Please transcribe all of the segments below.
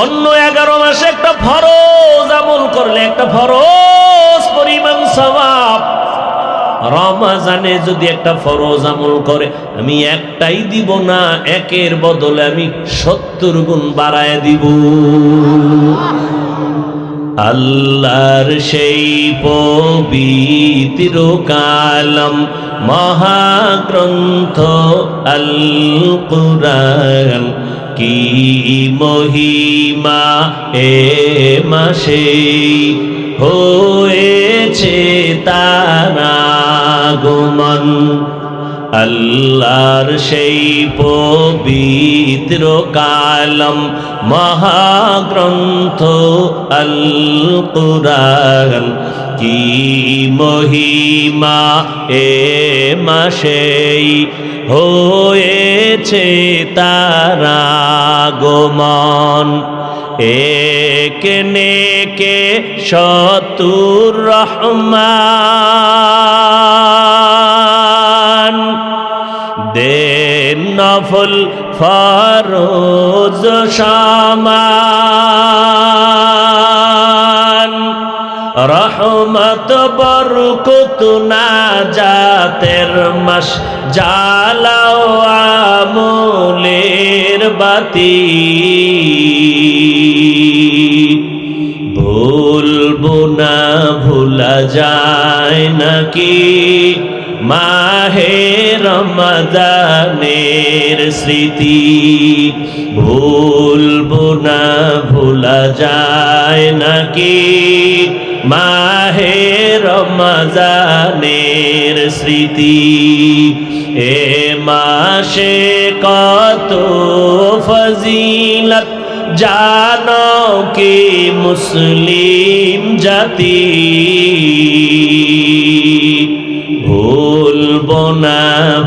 অন্য 11 মাসে একটা ফরজ আমল করলে একটা ফরজ পরিমাণ সওয়াব, রমজানে যদি একটা ফরজ আমল করে আমি একটাই দিব না, একের বদলে আমি 70 গুণ বাড়ায় দিব। আল্লাহর সেই পবিত্র কালাম মহাগ্রন্থ আল কুরআন, কি মহিমা এ মাসে হয়েছে তার আগমন। আল্লাহর সেই পবিত্র কালাম মহাগ্রন্থ আল কুরআন, কি মহিমা এ মাসেই হয়েছে তার আগমন। একে নেকে শতুর রহমান, দেন নফল ফরজ সমান। রহমত বরকত নাজাতের মাস, জ্বালাও আমলের বাতি। ভুলবো না ভোলা যায় নাকি মাহে রমজানের স্মৃতি। ভুলবো না ভোলা যায় নাকি মাহে রমজানের স্মৃতি। এ মাসে কত ফজিলত জানো কি মুসলিম জাতি। ভুলবো না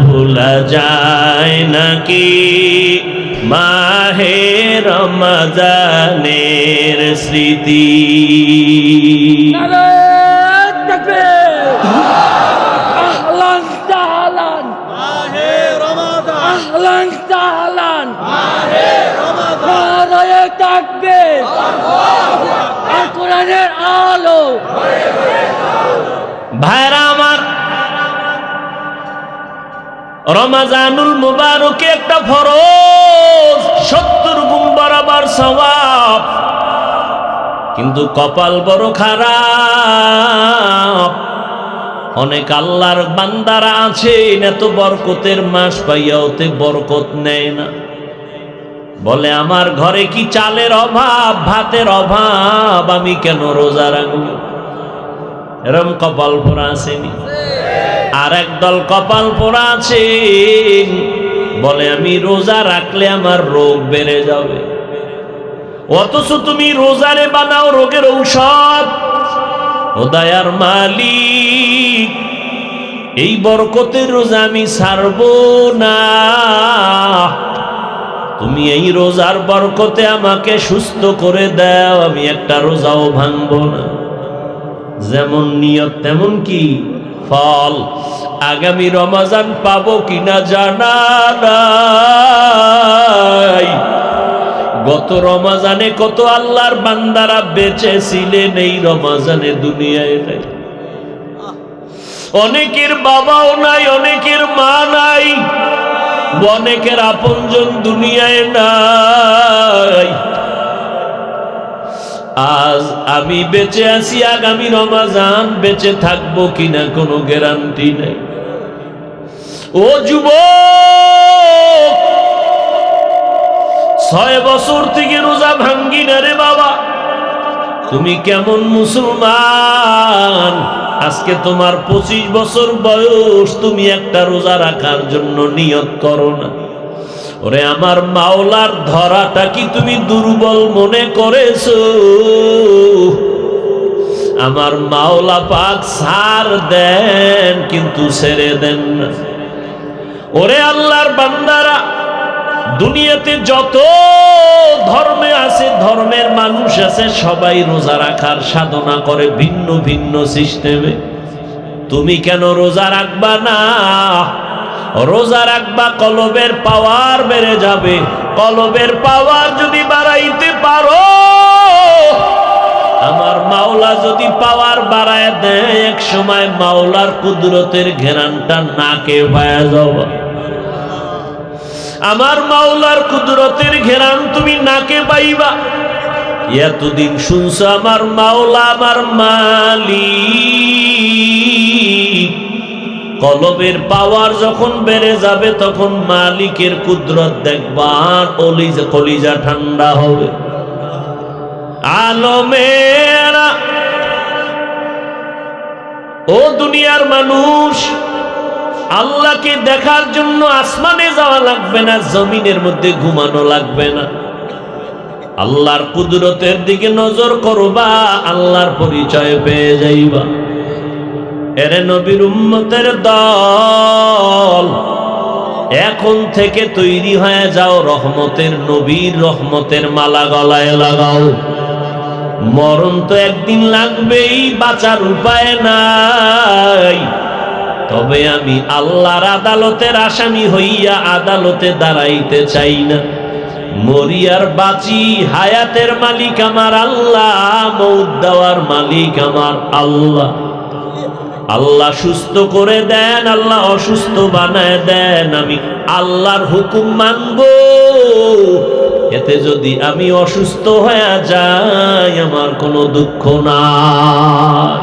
ভোলা যায় নাকি মাহে রমজানের স্মৃতি। ভাইরা আমার, রমজানুল মুবারকে একটা ফরজ 70 গুণ বরাবর সওয়াব, কিন্তু কপাল বড় খারাপ। অনেক আল্লাহর বান্দারা আছেন এত বরকতের মাস পাইয়া ওতে বরকত নেয় না। বলে আমার ঘরে কি চালের অভাব, ভাতের অভাব, আমি কেন রোজা রাখব? এরম কপাল পোড়া আসেনি? আর একদল কপাল পোড়া আছে, বলে আমি রোজা রাখলে আমার রোগ বেড়ে যাবে। অথচ তুমি রোজারে বানাও রোগের ঔষধ। ও দয়ার মালিক, এই বরকতের রোজা আমি ছাড়বো না। তুমি এই রোজার বরকতে আমাকে সুস্থ করে দাও, আমি একটা রোজাও ভাঙবো না। যেমন নিয়ত তেমন কি ফল। আগামী রমজান পাবো কিনা জানা নাই। গত রমজানে কত আল্লাহর বান্দারা বেঁচে ছিলেন, এই রমজানে দুনিয়ায় নাই। অনেকের বাবাও নাই, অনেকের মা নাই, অনেকের আপনজন দুনিয়ায় নাই। আজ আমি বেঁচে আছি, আগামী রমজান বেঁচে থাকবো কিনা কোনো গ্যারান্টি নেই। ও যুবক, 6 বছর থেকে রোজা ভাঙ্গি না রে বাবা। তুমি কেমন মুসলমান? আজকে তোমার 25 বছর বয়স, তুমি একটা রোজা রাখার জন্য নিয়ত করো না। ওরে আমার মাওলার ধরাটা কি তুমি দুর্বল মনে করেছো? আমার মাওলা পাক ছাড় দেন, কিন্তু ছেড়ে দেন না। ওরে আল্লাহর বান্দারা, দুনিয়াতে যত ধর্মে আছে, ধর্মের মানুষ আছে, সবাই রোজা রাখার সাধনা করে ভিন্ন ভিন্ন সিস্টেমে। তুমি কেন রোজা রাখবা না? রোজা রাখবা, কলবের পাওয়ার বেড়ে যাবে। কলবের পাওয়ার যদি বাড়াইতে পারো, আল্লাহ যদি পাওয়ার বাড়ায় দেয়, এক সময় মাওলার কুদরতের ঘেরানটা নাকে পায়া যাওয়া। আমার মাওলার কুদরতের ঘেরান তুমি নাকে পাইবা। এতদিন শুনছো আমার মাওলা আমার মালিক, কলবের পাওয়ার যখন বেড়ে যাবে তখন মালিকের কুদরত দেখবা, আর কলিজা ঠান্ডা হবে। আলমেরা ও দুনিয়ার মানুষ, আল্লাহকে দেখার জন্য আসমানে যাওয়া লাগবে না, জমিনের মধ্যে ঘুমানো লাগবে না। আল্লাহর কুদরতের দিকে নজর করবা, আল্লাহর পরিচয় পেয়ে যাইবা। এরে নবীর উম্মতের দল, এখন থেকে তৈরি হয়ে যাও, রহমতের নবীর রহমতের মালা গলায় লাগাও। মরণ তো একদিন লাগবেই, বাঁচার উপায় নাই। তবে আমি আল্লাহর আদালতের আসামি হইয়া আদালতে দাঁড়াইতে চাই না। মরিয়ার বাঁচি, হায়াতের মালিক আমার আল্লাহ, মউত দেওয়ার মালিক আমার আল্লাহ। আল্লাহ সুস্থ করে দেন, আল্লাহ অসুস্থ বানায় দেন, আমি আল্লাহর হুকুম মানব। এতে যদি আমি অসুস্থ হয়ে যাই, আমার কোনো দুঃখ নাই।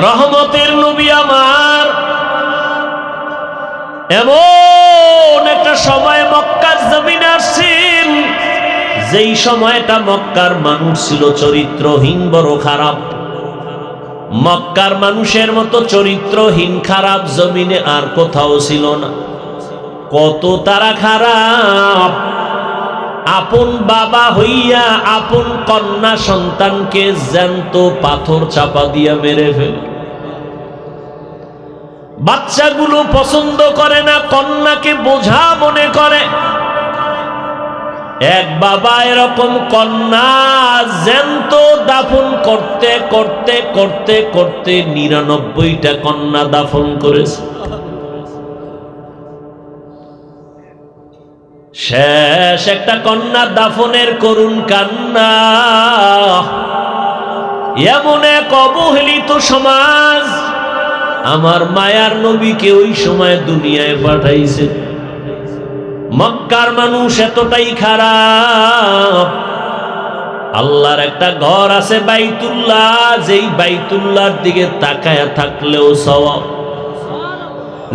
রহমতের নবী আমার এমন একটা সময় মক্কার জমিনে আসছেন, যেই সময়টা মক্কার মানুষ ছিল চরিত্রহীন, বড় খারাপ। মক্কার মানুষের মতো চরিত্রহীন খারাপ জমিনে আর কোথাও ছিল না। কত তারা খারাপ, আপন বাবা হইয়া আপন কন্যা সন্তানকে জ্যান্ত পাথর চাপা দিয়া মেরে ফেলে। বাচ্চাগুলো পছন্দ করে না, কন্যাকে বোঝা মনে করে। এক বাবা এরকম কন্যা জ্যান্ত দাফন করতে করতে করতে করতে 99টা কন্যা দাফন করেছে। শেষ একটা কন্যা দাফনের করুণ কান্না। এমন এক অবহেলিত সমাজ আমার মায়ার নবীকে ওই সময় দুনিয়ায় পাঠাইছে। মক্কার মানুষ এতটাই খারাপ। আল্লাহর একটা ঘর আছে বাইতুল্লাহ, যেই বাইতুল্লাহর দিকে তাকায়া থাকলেও সওয়াব।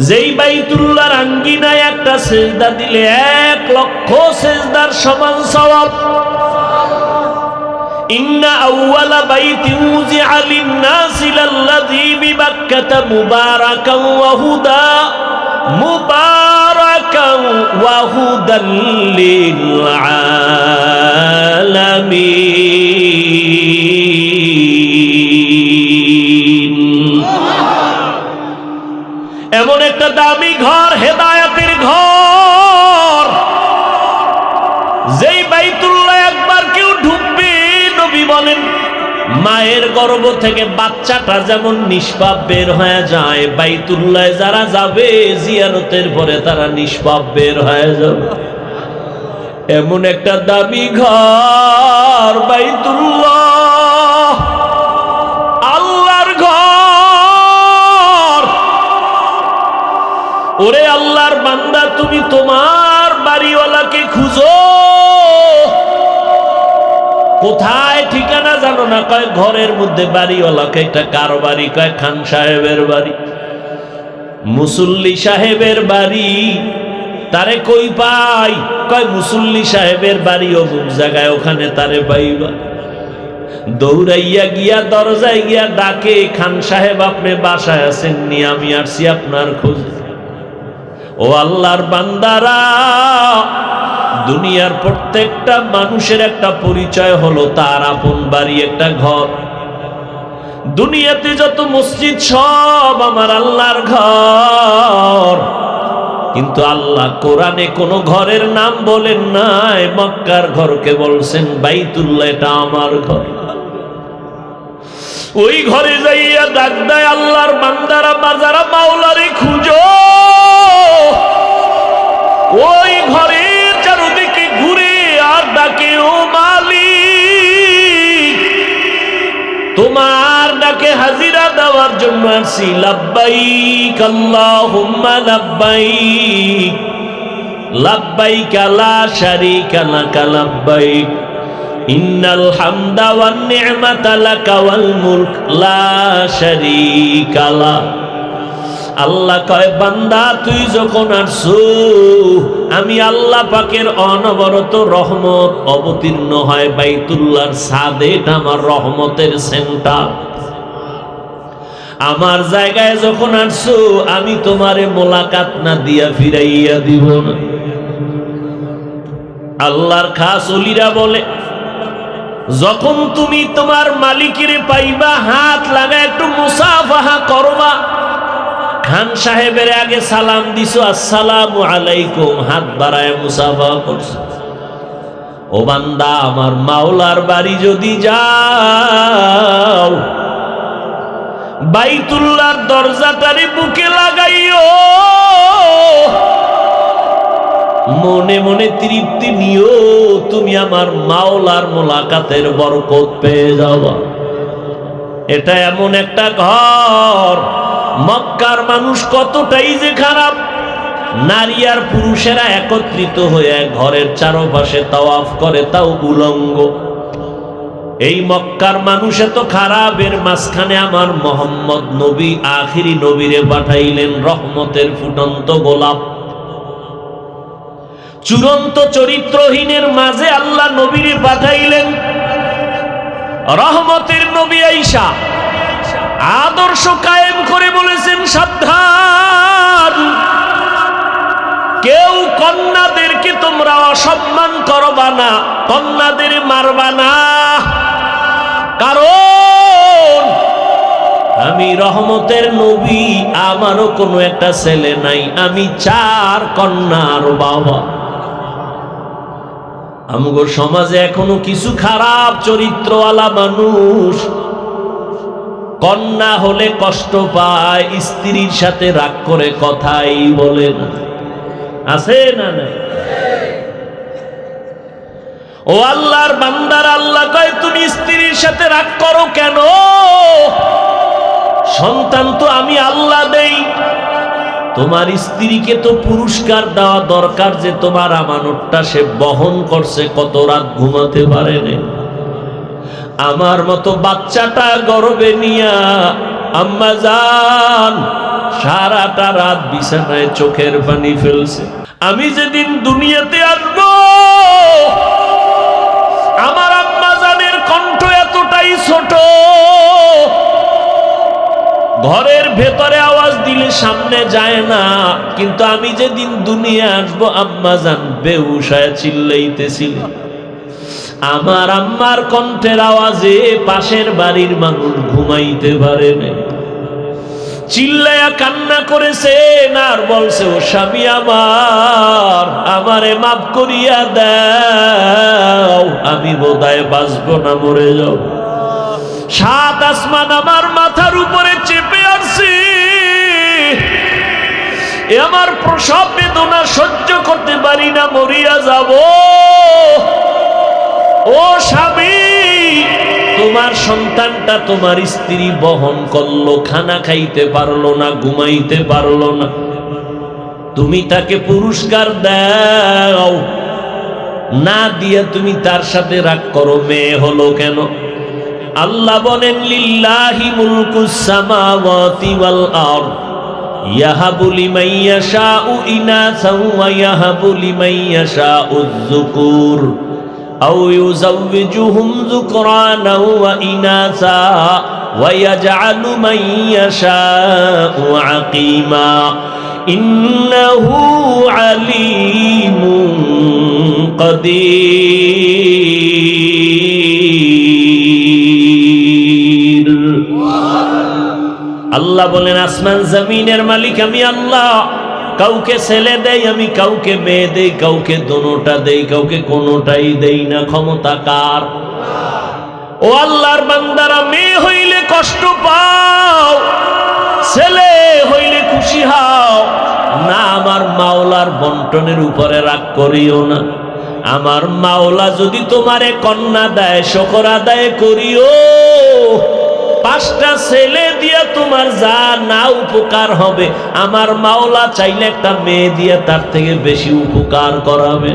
যেই বাইতুল্লাহর আঙ্গিনায় একটা সেজদা দিলে 1,00,000 সেজদার সমান সওয়াব। ইন্না আউওয়ালা বাইতিন উযিআ লিন-নাসি লাল্লাযী বিবাক্কাতা মুবারাকান ওয়া হুদা মুবারাকান ওয়া হুদাল লিল আলামিন। এমন একটা দামি ঘর, হেদায়েতের ঘর, যেই বাইতুল্লাহ একবার কেউ ঢুকবে, নবী বলেন মায়ের গর্ভ থেকে বাচ্চাটা যেমন নিষ্পাপ বের হয়ে যায়, বাইতুল্লাহ যারা যাবে জিয়ারতের পরে তারা নিষ্পাপ বের হয়ে যাবে। এমন একটা দামি ঘর বাইতুল্লাহ, আল্লাহর ঘর। ওরে আল্লাহর বান্দা, তুমি তোমার বাড়িওয়ালাকে খুঁজো। কোথায় ঠিকানা জানো না, কয় ঘরের মধ্যে বাড়িওয়ালাকে। একটা কার বাড়ি? কয় খান সাহেবের বাড়ি। মুসল্লি সাহেবের বাড়ি। তারে কই পাই? কয় মুসল্লি সাহেবের বাড়ি অমুক জায়গায়, ওখানে তারে পাইবা। দৌড়াইয়া গিয়া দরজায় গিয়া ডাকে, খান সাহেব আপনি বাসায় আছেন নি? আমি আসছি আপনার খোঁজে। ও আল্লাহর বান্দারা, দুনিয়ার প্রত্যেকটা মানুষের একটা পরিচয় হলো তার আপন বাড়ি, একটা ঘর। দুনিয়াতে যত মসজিদ সব আমার আল্লাহর ঘর, কিন্তু আল্লাহ কোরআনে কোনো ঘরের নাম বলেন নাই। মক্কার ঘরকে বলছেন বাইতুল্লাহ, এটা আমার ঘর। ওই ঘরে যাইয়া ডাক দেয় আল্লাহর বান্দারা, বাজারা মাওলারে খুঁজো। ওই ঘরের চারদিকে ঘুরে আর ডাকে, ও মালিক দেওয়ার জন্য আসছি। লাব্বাইক আল্লাহুম্মা লাব্বাইক, লাব্বাইক লা শারীকা লাক লাব্বাইক, ইন্নাল হামদা ওয়ান নি'মাতা লাকা ওয়াল মুলক লা শারীকা লাক। আল্লাহ কয় বান্দা তুই যখন আসছো, আমি আল্লাহ পাকের অনবরত রহমত অবতীর্ণ হয় বাইতুল্লাহর ছাদে। এটা আমার রহমতের সেন্টার। আমার জায়গায় যখন আসছো, আমি তোমারে মোলাকাত না দিয়া ফিরাইয়া দিব না। আল্লাহর খাস ওলিরা বলে, যখন তুমি তোমার মালিকের পাইবা, হাত লাগা একটু মুসাফাহা করবা। খান সাহেবের আগে সালাম দিছো, আসসালামু আলাইকুম, হাত বাড়ায় মুসাফাহা করছো। ও বান্দা, আমার মাওলার বাড়ি যদি যাও, বাইতুল্লাহর দরজাটারে বুকে লাগাইও, মনে মনে তৃপ্তি নিও, তুমি আমার মাওলার মোলাকাতের বরকত পেয়ে যাবা। এটা এমন একটা ঘর, মক্কার মানুষ কতটাই যে খারাপ, নারী আর পুরুষেরা একত্রিত হয়ে ঘরের চারপাশে তাওয়াফ করে, তাও উলঙ্গ। এই মক্কার মানুষ এত খারাপ, এর মাঝখানে আমার মোহাম্মদ নবী আখিরি নবীরে পাঠাইলেন, রহমতের ফুটন্ত গোলাপ। চূড়ান্ত চরিত্রহীনের মাঝে আল্লাহ নবীরে পাঠাইলেন, রহমতের নবী আইসা আদর্শ কায়েম করে বলেছেন, সাবধান, কেউ কন্যাদেরকে তোমরা অসম্মান করবা না, কন্যাদের মারবা না, কারণ আমি রহমতের নবী, আমারও কোনো একটা ছেলে নাই, আমি 4 কন্যার বাবা। আমগো সমাজে এখনো কিছু খারাপ চরিত্রওয়ালা মানুষ, কন্যা হলে কষ্ট পায়, স্ত্রীর সাথে রাগ করে কথাই বলে না। আছে না নাই? ও আল্লাহর বান্দার, আল্লাহ কয় তুমি স্ত্রীর সাথে রাগ করো কেন? সন্তান তো আমি আল্লাহ দেই, তোমার স্ত্রীকে তো পুরস্কার দেওয়া দরকার যে তোমার আমানতটা সে বহন করছে, কত রাত ঘুমাতে পারে না। আমার মতো বাচ্চাটা গর্বে নিয়া আম্মা জান সারাটা রাত বিছানায় চোখের পানি ফেলছে। আমি যেদিন দুনিয়াতে আসব, আমার আম্মা জানের কণ্ঠ এতটাই ছোট, ঘরের ভেতরে আওয়াজ দিলে সামনে যায় না, কিন্তু আমি যেদিন দুনিয়া আসব, আম্মা জান বেহুশ হয়ে চিল্লাইতেছিল। আমার আম্মার কণ্ঠের আওয়াজে পাশের বাড়ির মানুষ ঘুমাইতে পারে না, চিল্লায়া কান্না করেছেন আর বলছে, ও স্বামী আমার, আমারে মাফ করিয়া দাও, আমি বোধহয় বাঁচবো না, মরে যাও। 7 আসমান আমার মাথার উপরে চেপে আসছে, আমার প্রসব বেদনা সহ্য করতে পারি না, মরিয়া যাব। ও স্বামী, তোমার সন্তানটা তোমার স্ত্রী বহন করলো, খানা খাইতে পারলো না, ঘুমাইতে পারলো না, তুমি তাকে পুরস্কার দাও না দিয়া তুমি তার সাথে রাগ করো, মেয়ে হলো কেন? আল্লাহ বলেন, লিল্লাহি মুলকুস সামাওয়াতি ওয়াল আরদ ইয়াহাবু লিমান ইয়াশাউ ইনাসাও ওয়া ইয়াহাবু লিমান ইয়াশাউ যুকুর আও ইউযাওবিজুহুম যুকরানা ওয়া ইনাসা ওয়া ইয়াজআলু মান ইয়াশাউ আকিমা ইন্নাহু আলীমুন কাদির। আল্লাহ বলেন, আসমান জমিনের মালিক আমি আল্লাহ। কাউকে ছেলে দেই আমি, কাউকে মেয়ে দেই, কাউকে দোনোটা দেই, কাউকে কোনোটাই দেই না। ক্ষমতা কার? ও আল্লাহর বান্দারা, মেয়ে হইলে কষ্ট পাও, ছেলে হইলে খুশি হও না। আমার মাওলার বন্টনের উপরে রাগ করিও না। আমার মাওলা যদি তোমারে কন্যা দেয়, শুকর আদায় করিও। 5টা ছেলে দিয়া তোমার যা না উপকার হবে, আমার মাওলা চাইলে একটা মেয়ে দিয়ে তার থেকে বেশি উপকার করাবে।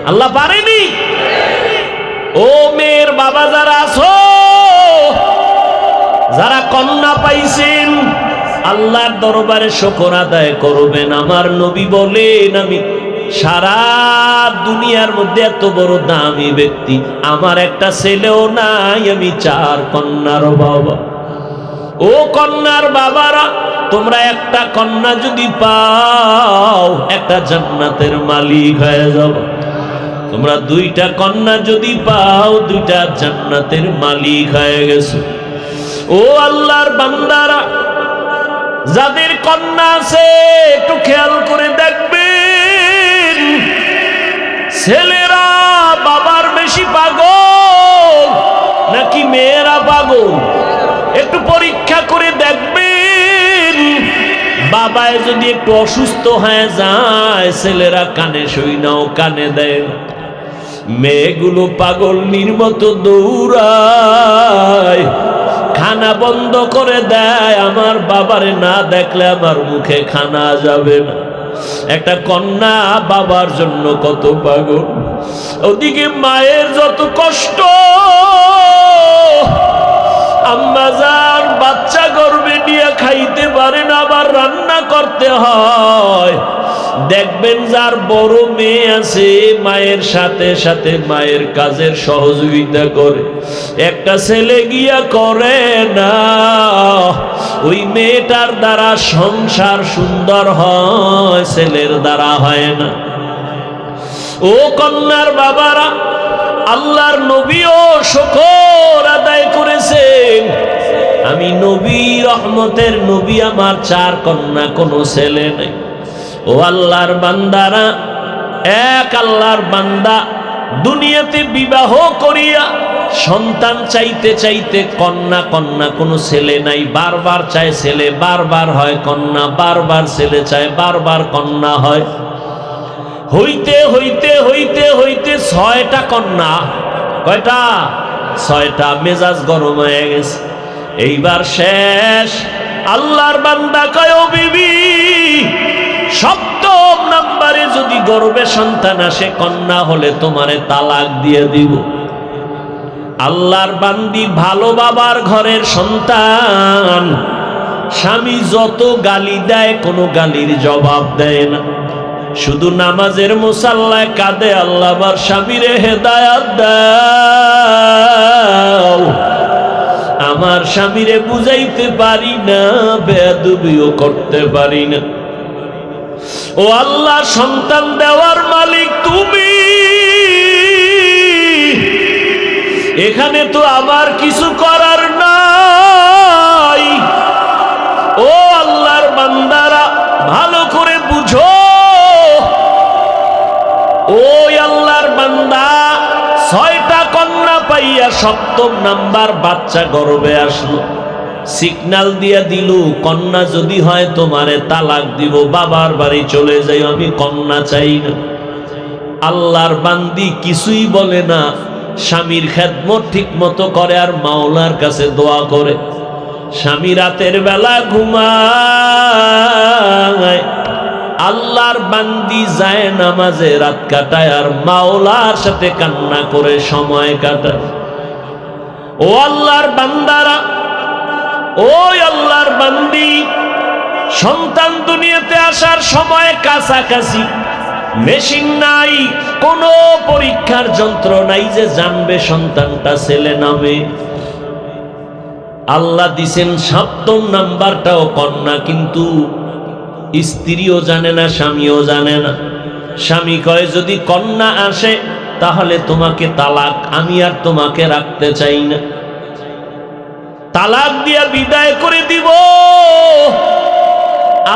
আল্লাহ পারেনি? ও মেয়ের বাবা যারা আছো, যারা কন্যা পাইছেন, আল্লাহর দরবারে শুকর আদায় করবেন। আমার নবী বলেন, আমি সারা দুনিয়ার মধ্যে এত বড় দামি ব্যক্তি, আমার একটা ছেলেও নাই, আমি 4 কন্যার বাবা। ও কন্যার বাবারা, তোমরা একটা কন্যা যদি পাও, একটা জান্নাতের মালিক হয়ে যাও। তোমরা 2টা কন্যা যদি পাও, 2টা জান্নাতের মালিক হয়ে গেছো। ও আল্লাহর বান্দারা, যাদের কন্যা আছে একটু খেয়াল করে দেখবেন, ছেলেরা বাবার বেশি পাগল নাকি মেয়েরা পাগল? একটু পরীক্ষা করে দেখবেন। বাবায় যদি একটু অসুস্থ হয়ে যায়, ছেলেরা কানে শুই নাও, কানে দেয়। মেয়েগুলো পাগলনির মতো দৌড়ায়, খানা বন্ধ করে দেয়, আমার বাবারে না দেখলে আমার মুখে খানা যাবে না। একটা কন্যা বাবার জন্য কত পাগল, ওদিকে মায়ের যত কষ্ট। আম্মা জান বাচ্চা গর্ভে নিয়ে খাইতে পারে না, আবার রান্না করতে হয়। দেখবেন যার বড় মেয়ে আছে, মায়ের সাথে সাথে মায়ের কাজের সহযোগিতা করে। একটা ছেলে গিয়া করে না, ওই মেয়েটার দ্বারা সংসার সুন্দর হয়, ছেলের দ্বারা হয় না। ও কন্যার বাবারা, আল্লাহর নবীও শুকর আদায় করেছেন। আমি নবী, রহমতের নবী, আমার 4 কন্যা, কোনো ছেলে নেই। ও আল্লাহর বান্দারা, এক আল্লাহর বান্দা দুনিয়াতে বিবাহ করিয়া সন্তান চাইতে চাইতে কন্যা কন্যা, কোনো ছেলে নাই, বারবার চায় ছেলে, বারবার হয় কন্যা, বারবার ছেলে চায়, বারবার কন্যা হয়। হইতে হইতে হইতে হইতে 6টা কন্যা। কয়টা? 6টা। মেজাজ গরম হয়ে গেছে, এইবার শেষ। আল্লাহর বান্দা কয়, ও বিবি, 7ম নাম্বারে যদি গর্ভে সন্তান আসে, কন্যা হলে তোমারে তালাক দিয়ে দিব। আল্লাহর বান্দি ভালো বাবার ঘরের সন্তান, স্বামী যত গালি দেয় কোনো গালির জবাব দেয় না, শুধু নামাজের মুসাল্লায় কাঁদে, আল্লাহ আমার স্বামীরে হেদায়াত দাও। আমার স্বামীরে বুঝাইতে পারি না, বেয়াদবিও করতে পারি না। ও আল্লাহ, সন্তান দেওয়ার মালিক তুমি, এখানে তো আমার কিছু করার নাই। ও আল্লাহর বান্দারা, ভালো করে বুঝো। ওই আল্লাহর বান্দা 6টা কন্যা পাইয়া 7ম নাম্বার বাচ্চা গর্ভে আসলো। সিগন্যাল দিয়া দিল, কন্যা যদি হয় তোমারে তালাক দিব, বাবার বাড়ি চলে যাই, আমি কন্যা চাই না। আল্লাহর বান্দি কিছুই বলে না, স্বামীর খেদমত ঠিক মতো করে আর মাওলার কাছে দোয়া করে। স্বামী রাতের বেলা ঘুমায়, আল্লাহর বান্দি যায় নামাজে রাত কাটায় আর মাওলার সাথে কান্না করে সময় কাটায়। ও আল্লাহর বান্দারা, ওই আল্লাহর বান্দি, সন্তান দুনিয়াতে আসার সময় কাছাকাছি, মেশিন নাই, কোনো পরীক্ষার যন্ত্র নাই যে জানবে সন্তানটা ছেলে না মেয়ে। আল্লাহ দিছেন 7ম নাম্বারটাও কন্যা, কিন্তু স্ত্রীও জানে না, স্বামীও জানে না। স্বামী কয়, যদি কন্যা আসে তাহলে তোমাকে তালাক, আমি আর তোমাকে রাখতে চাই না, তালাক দিয়া বিদায় করে দিব।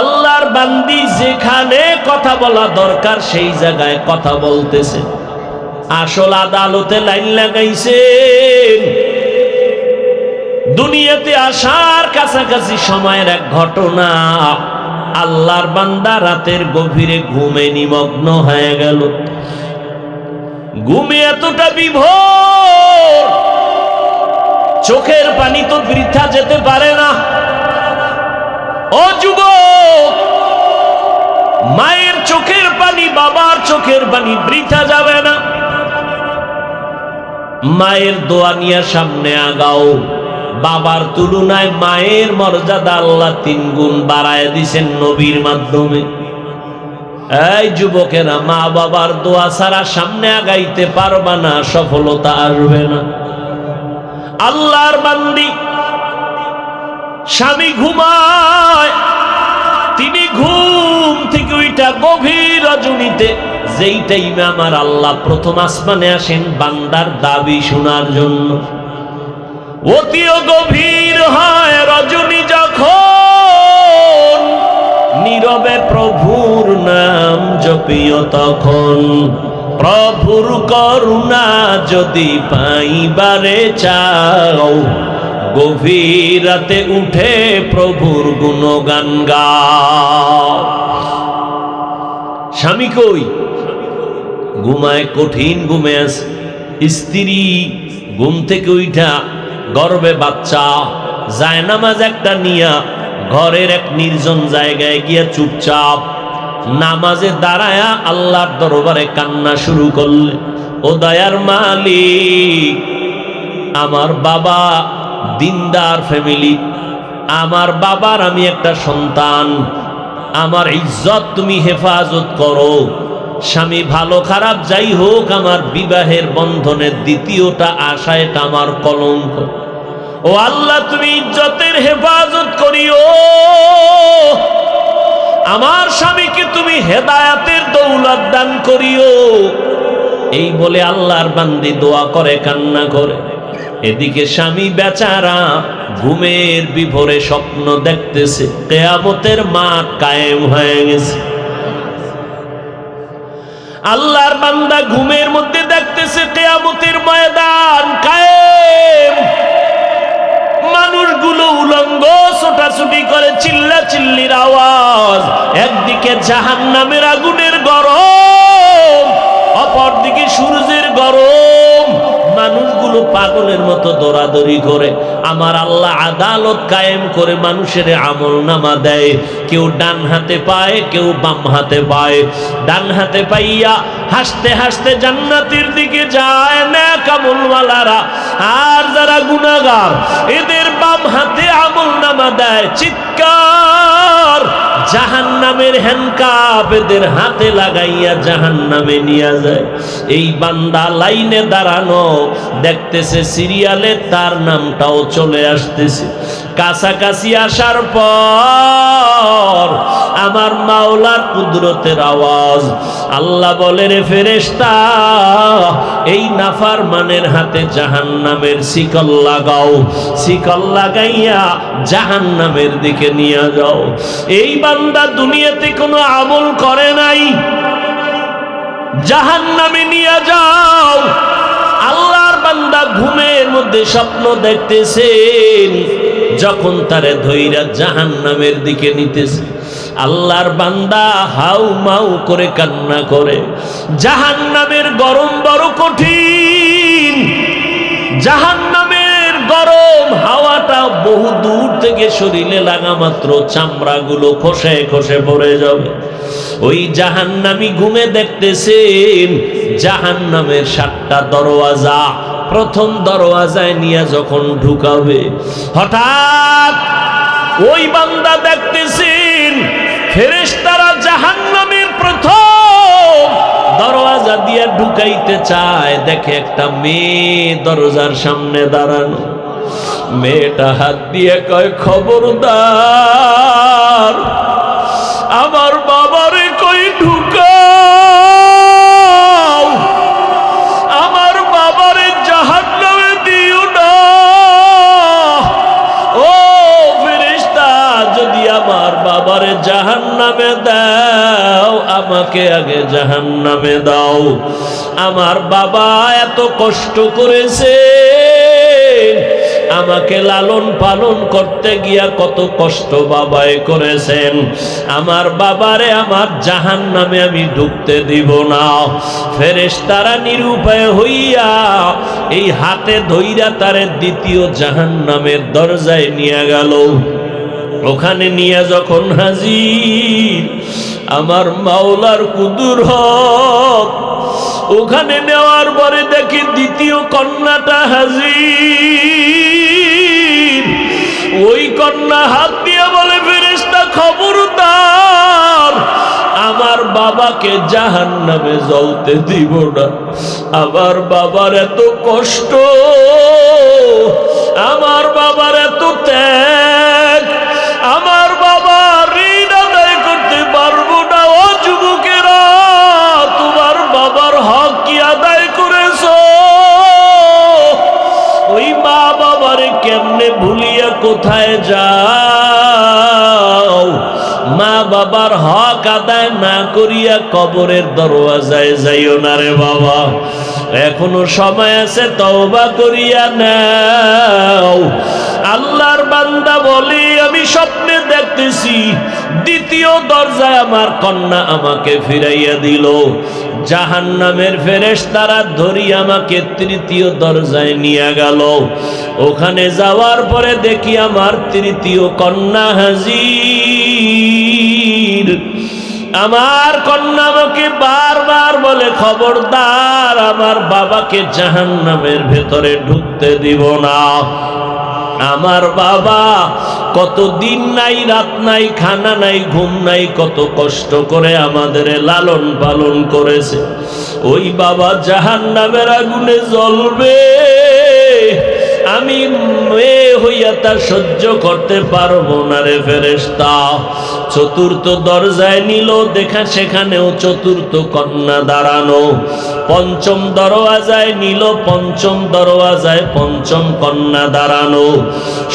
আল্লাহর বান্দি যেখানে কথা বলা দরকার সেই জায়গায় কথা বলতেছে। আসল আদালতে লাইন লাগাইছেন। দুনিয়াতে আসার কাছাকাছি সময়ের এক ঘটনা, আল্লাহর বান্দা রাতের গভীরে ঘুমে নিমগ্ন হয়ে গেল। ঘুমে এতটা বিভোর, চোখের পানি তো বৃথা যেতে পারে না। ও যুবক, মায়ের চোখের পানি, বাবার চোখের পানি বৃথা যাবে না। মায়ের দোয়া নিয়ে সামনে আগাও। বাবার তুলনায় মায়ের মর্যাদা আল্লাহ 3 গুণ বাড়ায় দিয়েছেন নবীর মাধ্যমে। এই যুবকেরা, মা বাবার দোয়া ছাড়া সামনে আগাইতে পারবা না, সফলতা আসবে না। আল্লাহর বান্দি, স্বামী ঘুমায়, তিনি ঘুম থেকে ওইটা গভীর রজনীতে, যেই টাইমে আমার আল্লাহ প্রথম আসমানে আসেন বান্দার দাবি শোনার জন্য। অতিও গভীর হয় রজনী যখন, নীরবে প্রভুর নাম জপিও তখন। প্রভুর করুণা যদি পাইবারে চাও, গভীর রাতে উঠে প্রভুর গুণগান গাও। স্বামী কই? ঘুমায়, কঠিন ঘুমে আছে। স্ত্রী ঘুম থেকে উঠা গর্বে বাচ্চা, জায়নামাজ একটা নিয়া ঘরের এক নির্জন জায়গায় গিয়া চুপচাপ নামাজে দাঁড়ায়া আল্লাহর দরবারে কান্না শুরু করলে, ও দয়ার মালিক, আমার বাবা দিনদার ফ্যামিলি, আমার বাবার আমি একটা সন্তান, আমার ইজ্জত তুমি হেফাজত করো। স্বামী ভালো খারাপ যাই হোক, আমার বিবাহের বন্ধনের দ্বিতীয়টা আশা, এটা আমার কলঙ্ক। ও আল্লাহ, তুমি ইজ্জতের হেফাজত করিও। আমার স্বামীকে তুমি হেদায়াতের দৌলত দান করিও। এই বলে আল্লাহর বান্দি দোয়া করে, কান্না করে। এদিকে স্বামী বেচারা ঘুমের বিভোরে স্বপ্ন দেখতেছে, কিয়ামতের মাঠ কায়েম হয়ে গেছে। আল্লাহর বান্দা ঘুমের মধ্যে দেখতেছে কিয়ামতের ময়দান কায়েম। মানুষগুলো উলঙ্গ ছোটাছুটি করে, চিল্লা চিল্লির আওয়াজ। একদিকে জাহান্নামের আগুনের গরম, অপরদিকে সূর্যের গরম। মানুষগুলো পাগলের মতো দৌড়াদৌড়ি করে। আমার আল্লাহ আদালত কায়েম করে মানুষের আমল নামা দেয়। কেউ ডান হাতে পায়, কেউ বাম হাতে পায়। ডান হাতে পাইয়া হাসতে হাসতে জান্নাতের দিকে যায় নেক আমলওয়ালারা, আর যারা গুনাহগার এদের বাম হাতে আমল নামা দেয়। চিৎকার, জাহান্নামের হ্যান্ডকাপ এদের হাতে লাগাইয়া জাহান্নামে নিয়ে যায়। এই বান্দা লাইনে দাঁড়ানো, দেখতেছে সিরিয়ালে তার নামটাও চলে আসতেছে। কাছাকাছি আসার পর আমার মাওলার কুদরতের আওয়াজ। আল্লাহ বলে, রে ফেরেশতা, এই নাফরমানের হাতে জাহান্নামের শিকল লাগাও, শিকল লাগাইয়া জাহান্নামের দিকে নিয়ে যাও। এই বান্দা দুনিয়াতে কোনো আমল করে নাই, জাহান্নামে নিয়ে যাও। আল্লাহর বান্দা ঘুমের মধ্যে স্বপ্ন দেখতেছেন, যখন তারে ধইরা জাহান্নামের দিকে নিতেছে, আল্লাহর বান্দা হাউ মাউ করে কান্না করে। জাহান্নামের গরম বড় কঠিন, জাহান্নামের গরম হাওয়াটা বহু দূর থেকে শরীরে লাগা মাত্র চামড়াগুলো খসে খসে পড়ে যাবে। ওই জাহান্নামী ঘুমে দেখতেছেন জাহান্নামের 7টা দরওয়াজা। প্রথম দরওয়াজায় নিয়ে যখন ঢুকাবে, হঠাৎ ওই বান্দা দেখতেছেন ফেরেশতারা জাহান্নামের প্রথম দরওয়াজা দিয়ে ঢুকাইতে চায়। দেখে একটা মেয়ে দরজার সামনে দাঁড়ানো। মেয়েটা হাত দিয়ে কয়, খবরদার, আমার বাবারে কই ঢুকাও, আমার বাবারে জাহান্নামে দিও না। ও ফেরেশতা, যদি আমার বাবারে জাহান্নামে দাও, আমাকে আগে জাহান্নামে দাও। আমার বাবা এত কষ্ট করেছে, আমাকে লালন পালন করতে গিয়া কত কষ্ট বাবাই করেছেন। আমার বাবারে আমার জাহান্নামে আমি ঢুকতে দিব না। ফেরেশতারা নিরুপায় হইয়া এই হাতে ধইরা তারে দ্বিতীয় জাহান্নামের দরজায় নিয়ে গেল। ওখানে নিয়ে যখন হাজির আমার মাওলার কুদরত, ওখানে নেওয়ার পরে দেখি দ্বিতীয় কন্যাটা হাজির। ওই কন্যা হাত দিয়ে বলে, ফেরেশতা খবরদার, আমার বাবাকে জাহান্নামে জ্বলতে দিব না। আমার বাবার এত কষ্ট, আমার বাবার এত ত্যাগ, আমার বাবা ঋণ আদায় করতে পারবো না। ও যুবকেরা, তোমার বাবার হক কি আদায় করেছো? ওই মা বাবারে কেমনে ভুলিয়া কোথায় যাও? মা বাবার হক আদায় না করিয়া কবরের দরওয়াজায় যাইও না রে বাবা, এখনো সময় আছে, তওবা করিয়া নাও। আল্লাহর বান্দা বলি, আমি স্বপ্নে দেখতেছি দ্বিতীয় দরজায় আমার কন্যা আমাকে ফিরাইয়া দিল। জাহান্নামের ফেরেশতারা ধরি আমাকে তৃতীয় দরজায় নিয়ে গেল। ওখানে যাওয়ার পরে দেখি আমার তৃতীয় কন্যা হাজির। আমার কন্যা আমাকে বারবার বলে, খবরদার, আমার বাবাকে জাহান্নামের ভেতরে ঢুকতে দিব না। আমার বাবা কত দিন নাই, রাত নাই, খানা নাই, ঘুম নাই, কত কষ্ট করে আমাদের লালন পালন করেছে। ওই বাবা জাহান্নামের আগুনে জ্বলবে, আমি মেয়ে হইয়া তা সহ্য করতে পারবো না রে ফেরেশতা। চতুর্থ দরজায় নিল, দেখা সেখানেও চতুর্থ কন্যা দাঁড়ানো। পঞ্চম দরওয়াজায় নিল, পঞ্চম দরওয়াজায় পঞ্চম কন্যা দাঁড়ানো।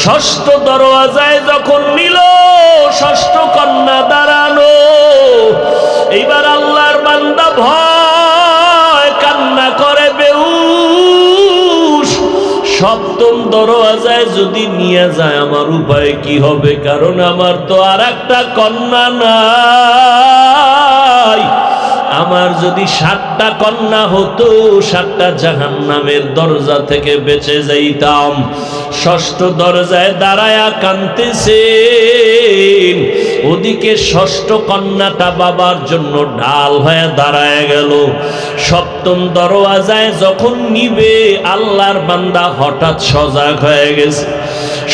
ষষ্ঠ দরওয়াজায় যখন নিল, ষষ্ঠ কন্যা দাঁড়ানো। এইবার আল্লাহর বান্দা ভয় কান্না করে বেহুশ। সপ্তম দরওয়াজায় যদি নিয়ে যায় আমার উপায় কি হবে? কারণ আমার তো আর একটা কন্যা নাই। আমার যদি 7টা কন্যা হতো, 7টা জাহান্নামের দরজা থেকে বেঁচে যাইতাম। ষষ্ঠ দরজায় দাঁড়ায়া কাঁদতেছেন, ওদিকে ষষ্ঠ কন্যাটা বাবার জন্য ঢাল হয়ে দাঁড়ায় গেল। সপ্তম দরওয়াজায় যখন নিবে, আল্লাহর বান্দা হঠাৎ সজাগ হয়ে গেছে।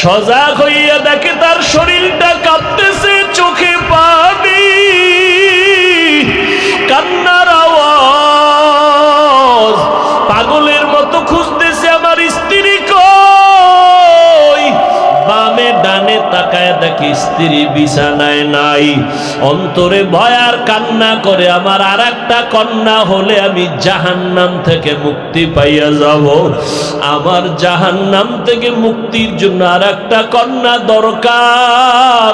সজাগ হইয়া দেখে তার শরীরটা কাঁপতেছে, চোখে পানি, কান্নার আওয়াজ। পাগলের মতো খুঁজতেছে আমার স্ত্রী কই। বামে ডানে তাকায় দেখি স্ত্রী বিছানায় নাই। অন্তরে ভয় আর কান্না করে, আমার আর একটা কন্যা হলে আমি জাহান্নাম থেকে মুক্তি পাইয়া যাব। আমার জাহান্নাম থেকে মুক্তির জন্য আর একটা কন্যা দরকার।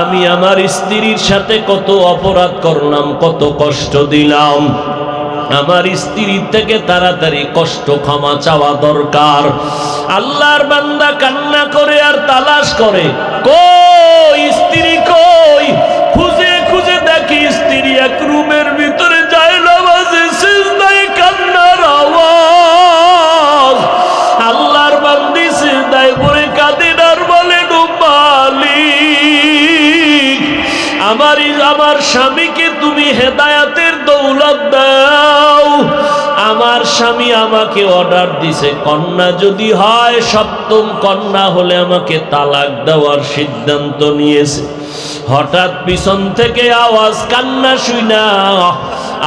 আমি আমার স্ত্রীর সাথে কত অপরাধ করলাম, কত কষ্ট দিলাম। আমার স্ত্রীর থেকে তাড়াতাড়ি কষ্ট ক্ষমা চাওয়া দরকার। আল্লাহর বান্দা কান্না করে আর তালাশ করে, কই স্ত্রী কই? খুঁজে খুঁজে দেখি স্ত্রী এক রুমের ভিতরে যায় নামাজে সিজদায় কান্নার আওয়াজ। আল্লাহর বান্দি সিজদায় পড়ে কাঁদেন আর বলেন, ও মালিক, আমার স্বামীকে তুমি হেদায়াতের দৌলত দাও। আমার স্বামী আমাকে অর্ডার দিছে, কন্যা যদি হয়, সপ্তম কন্যা হলে আমাকে তালাক দেওয়ার সিদ্ধান্ত নিয়েছে। হঠাৎ পিছন থেকে আওয়াজ, কান্না শুনা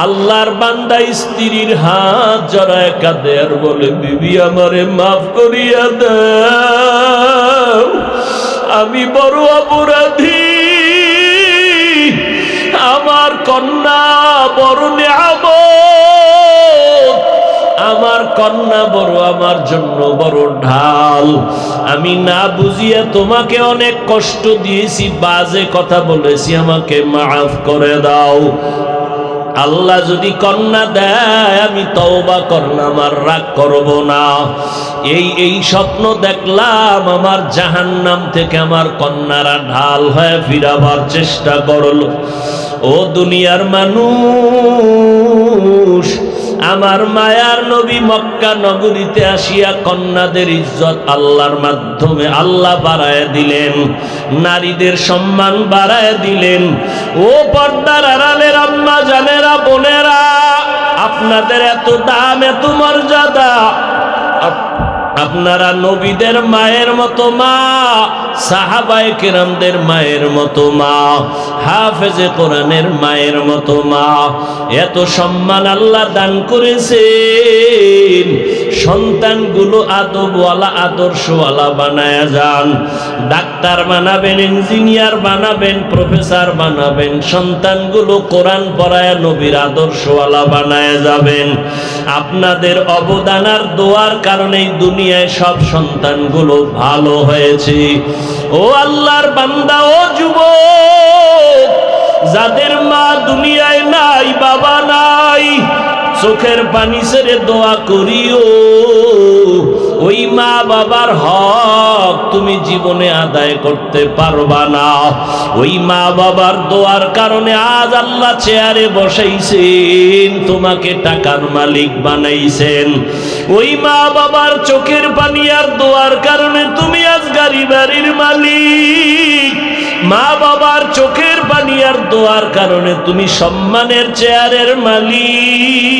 আল্লাহর বান্দা স্ত্রীর হাত জড়ায় কাঁদে আর বলে, বিবি আমারে মাফ করিয়া দাও, আমি বড় অপরাধী। আমার কন্যা বড় নিয়ামত, আমার কন্যা বড় আমার জন্য বড় ঢাল। আমি না বুঝিয়া তোমাকে অনেক কষ্ট দিয়েছি, বাজে কথা বলেছি, আমাকে মাফ করে দাও। আল্লাহ যদি কন্যা দেয়, আমি তওবা করলাম, আর রাগ করব না। এই স্বপ্ন দেখলাম, আমার জাহান্নাম থেকে আমার কন্যারা ঢাল হয়ে ফিরাবার চেষ্টা করলো। ও দুনিয়ার মানুষ, আমার মায়ার নবী মক্কা নগরীতে আসিয়া কন্যাদের ইজ্জত আল্লাহর মাধ্যমে আল্লাহ বাড়ায় দিলেন, নারীদের সম্মান বাড়ায় দিলেন। ও পর্দার আড়ালের আম্মা জানেরা, বোনেরা, আপনাদের এত দাম, এত মর্যাদা। আপনারা নবীদের মায়ের মতো মা, সাহাবায়ে কেরামদের মায়ের মতো মা, হাফেজে কোরআনের মায়ের মতো মা। এত সম্মান আল্লাহ দান করেছেন। সন্তানগুলো আদবওয়ালা, আদর্শওয়ালা বানায় যান। ডাক্তার বানাবেন, ইঞ্জিনিয়ার বানাবেন, প্রফেসর বানাবেন। সন্তানগুলো কোরআন পড়ায় নবীর আদর্শওয়ালা বানায় যাবেন। আপনাদের অবদান আর দোয়ার কারণেই দুনিয়ায় সব সন্তানগুলো ভালো হয়েছে। ও আল্লাহর বান্দা, ও যুবক, যাদের মা দুনিয়ায় নাই, বাবা নাই, চোখের পানি ছেড়ে দোয়া করিও। ওই মা বাবার হক তুমি জীবনে আদায় করতে পারবা না। ওই মা বাবার দোয়ার কারণে আজ আল্লাহ চেয়ারে বসাইছেন, তোমাকে টাকার মালিক বানাইছেন। ওই মা বাবার চোখের পানি আর দোয়ার কারণে তুমি আজ গাড়ি বাড়ির মালিক। মা বাবার চোখের পানি আর দোয়ার কারণে তুমি সম্মানের চেয়ারের মালিক।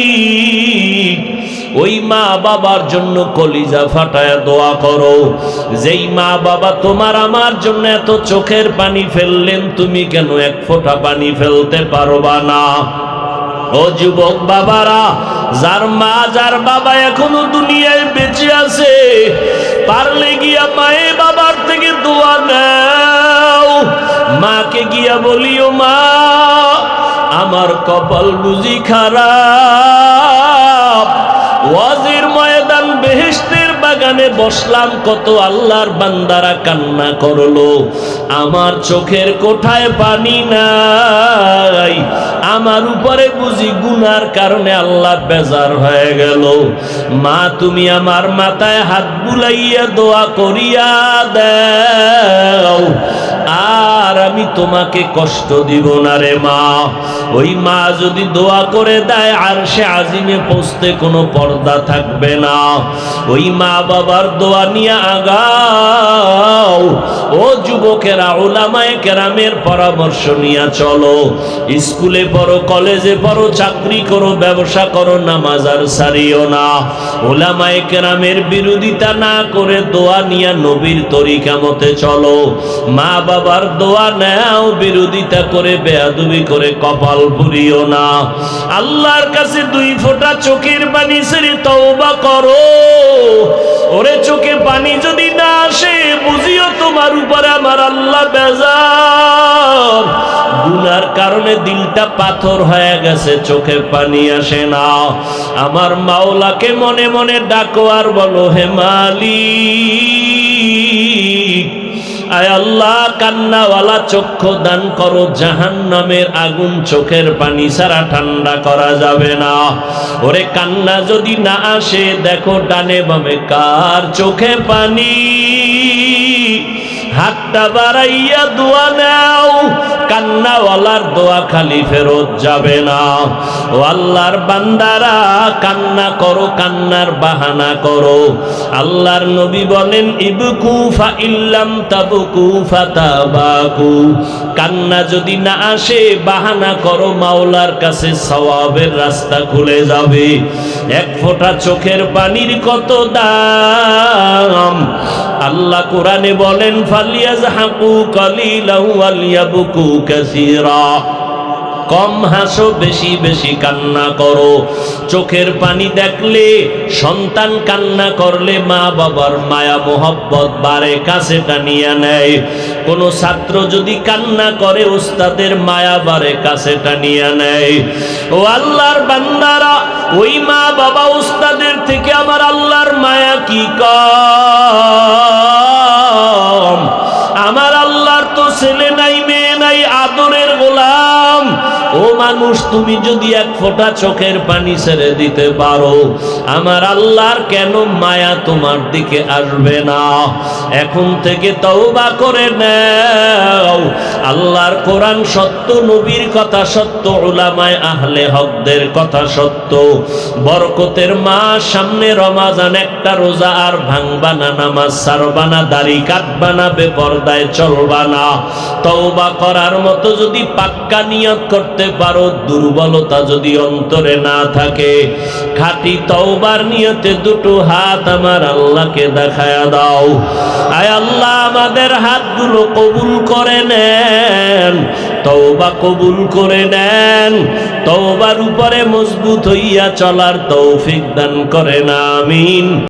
ওই মা বাবার জন্য কলিজা ফাটায় দোয়া করো। যেই মা বাবা তোমার আমার জন্য এত চোখের পানি ফেললেন, তুমি কেন এক ফোঁটা পানি ফেলতে পারবা না? ও যুবক বাবারা, যার মা যার বাবা এখনো দুনিয়ায় বেঁচে আছে, পারলে গিয়া মায়ে বাবার থেকে দোয়া নাও। মাকে গিয়া বলিও, মা আমার কপাল বুঝি খারাপ, ওয়াজের ময়দান বেহেশতের বাগানে বসলাম, কত আল্লাহর বান্দারা কান্না করলো, আমার চোখের কোঠায় পানি নাই, আমার উপরে বুঝি গুনার কারণে আল্লাহ বেজার হয়ে গেল। মা তুমি আমার মাথায় হাত বুলাইয়া দোয়া করিয়া দাও, আর আমি তোমাকে কষ্ট দিব না রে মা। ওই মা যদি দোয়া করে দেয়, আরশে আজিমে পৌঁছতে কোনো পর্দা থাকবে না। ওই মা বাবার দোয়া নিয়ে আগাও। ও যুবকেরা, উলামায়ে কেরামের পরামর্শ নিয়ে চলো। স্কুলে পড়ো, কলেজে পড়ো, চাকরি করো, ব্যবসা করো, নামাজ আর ছাড়িও না। উলামায়ে কেরামের বিরোধিতা না করে দোয়া নিয়ে নবীর তরিকা মতে চলো। মা বাবার দোয়া নাও, বিরোধিতা করে বেয়াদবি করে কপাল পুরিও না। আল্লাহর কাছে দুই ফোঁটা চোখের পানি ছেড়ে তওবা করো। ওরে চোখে পানি যদি না আসে, বুঝিও তোমার উপরে আমার আল্লাহ বেজার। গুনার কারণে দিলটা পাথর হয়ে গেছে, চোখে পানি আসে না। আমার মাওলাকে মনে মনে ডাকো আর বলো, হে মালিক, আয় আল্লাহ, কান্নাওয়ালা চক্ষু দান করো। জাহান্নামের আগুন চোখের পানি ছাড়া ঠান্ডা করা যাবে না। ওরে কান্না যদি না আসে, দেখো ডানে বামে কার চোখে পানি। হাতটা বাড়াইয়া দোয়া নাও, কান্নাওয়ালার দোয়া খালি ফেরত যাবে না। ও আল্লাহর বান্দারা, কান্না করো, কান্নার বাহানা করো। আল্লাহর নবী বলেন, ইবকু ফা ইল্লাম তাবকু ফাতাবাকু। কান্না যদি না আসে, বাহানা করো, মাওলার কাছে সওয়াবের রাস্তা খুলে যাবে। এক ফোঁটা চোখের পানির কত দাম। আল্লাহ কোরআনে বলেন, ফালিয়াজহাকু কালিলান ওয়ালিয়াবকু কাসীরা। কম হাসো, বেশি বেশি কান্না করো। চোখের পানি দেখলে, সন্তান কান্না করলে মা বাবার মায়া মোহব্বত বাড়ে, কাছে টানিয়া নেয়। কোন ছাত্র যদি কান্না করে, উস্তাদের মায়া বাড়ে, কাছে টানিয়া নেয়। ও আল্লাহর বান্দারা, ওই মা বাবা উস্তাদের থেকে আমার আল্লাহর মায়া কি কম? আমার আল্লাহর তো ছেলে নাই, মেয়ে নাই, আদরের গোলাম। ও মা মানুষ তুমি যদি এক ফোঁটা চোখের পানি ছেড়ে দিতে পারো, আমার আল্লাহর কেন মায়া তোমার দিকে আসবে না? এখন থেকে তওবা করে নাও। আল্লাহর কোরআন সত্য, নবীর কথা সত্য, উলামায়ে আহলে হকদের কথা সত্য। বরকতের মাস সামনে, রমাজান, একটা রোজা আর ভাঙবা না, নামাজ ছাড়বা না, দাড়ি কাটবা না, বেপরদায় চলবা না। তওবা করার মতো যদি পাক্কা নিয়ত করতে পারো, দুর্বলতা যদি অন্তরে না থাকে, খাঁটি তওবার নিয়তে দুটো হাত আমার আল্লাহকে দেখায়া দাও। আয় আল্লাহ, আমাদের হাতগুলো কবুল করে নেন, তওবা কবুল করে নেন, তওবার উপরে মজবুত হইয়া চলার তৌফিক দান করেন, আমিন।